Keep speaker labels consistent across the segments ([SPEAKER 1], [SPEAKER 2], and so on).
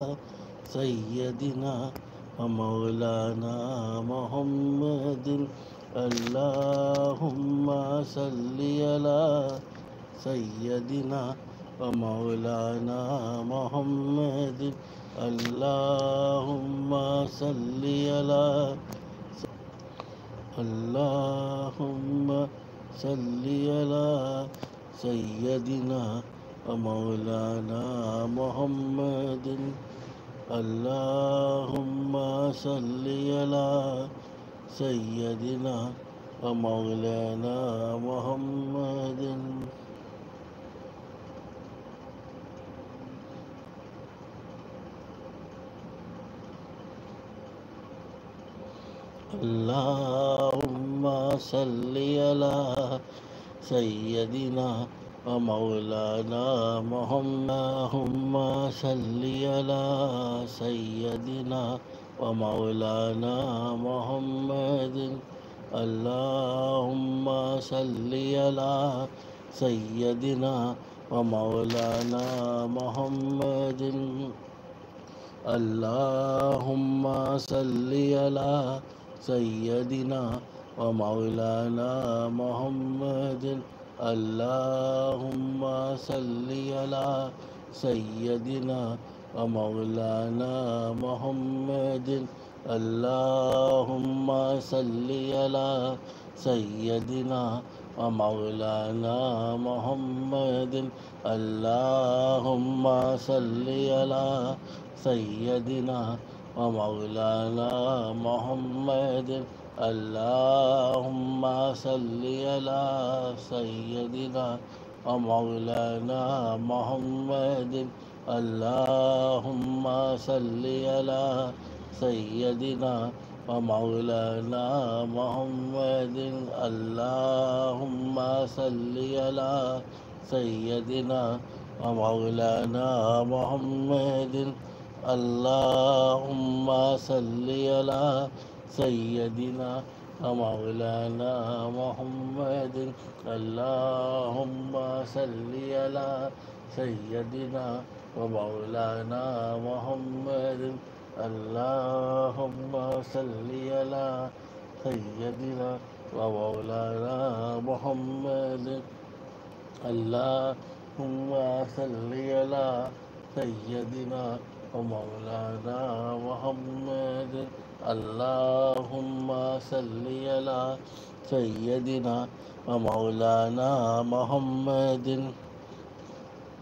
[SPEAKER 1] सय्यदिना व मौलाना मुहम्मदिन अल्लाहुम्मा सल्लि अला सय्यदिना व मौलाना मुहम्मदिन अल्लाहुम्मा सल्लि अला अल्लाहुम्मा सल्लि अला सय्यदिना व मौलाना मुहम्मदिन अल्लाहुम्मा सल्लि अला सय्यदिना व मौलाना मुहम्मदिन अल्लाहुम्मा सल्लि अला सय्यदिना व मौलाना मुहम्मदिन सल्लि अला सय्यदिना व मौलाना मुहम्मदिन अल्लाहुम्मा सल्लि अला सय्यदिना व मौलाना मुहम्मदिन अल्लाहुम्मा सल्लि अला सय्यदिना व मौलाना मुहम्मदिन अल्लाहुम्मा सल्लि अला सय्यदिना व मौलाना मुहम्मदिन अल्लाहुम्मा सल्लि अला सय्यदिना व मौलाना मुहम्मदिन अल्लाहुम्मा सल्लि अला सय्यदिना व मौलाना मुहम्मदिन अल्लाहुम्मा सल्लि अला सय्यदिना व मौलाना मुहम्मदिन अल्लाहुम्मा सल्लि अला सय्यदिना व मौलाना मुहम्मदिन अल्लाहुम्मा सल्लि अला सय्यदिना व मौलाना मुहम्मदिन अल्लाहुम्मा सल्लि अला सय्यदिना व मौलाना मुहम्मदिन अल्लाहुम्मा सल्लि अला सय्यदिना व मौलाना मुहम्मदिन अल्लाहुम्मा सल्लि अला सय्यदिना व मौलाना मुहम्मदिन अल्लाहुम्मा सल्लि अला सय्यदिना व मौलाना मुहम्मदिन अल्लाहुम्मा सल्लि अला सय्यदिना व मौलाना मुहम्मदिन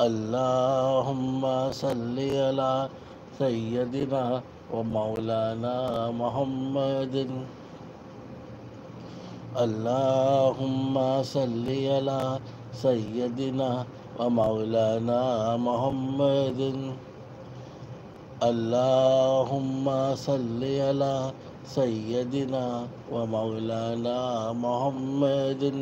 [SPEAKER 1] अल्लाहुम्मा सल्लि अला सय्यदिना व मौलाना मुहम्मदिन अल्लाहुम्मा सल्लि अला सय्यदिना व मौलाना मुहम्मदिन अल्लाहुम्मा सल्लि अला सय्यदिना व मौलाना मुहम्मदिन।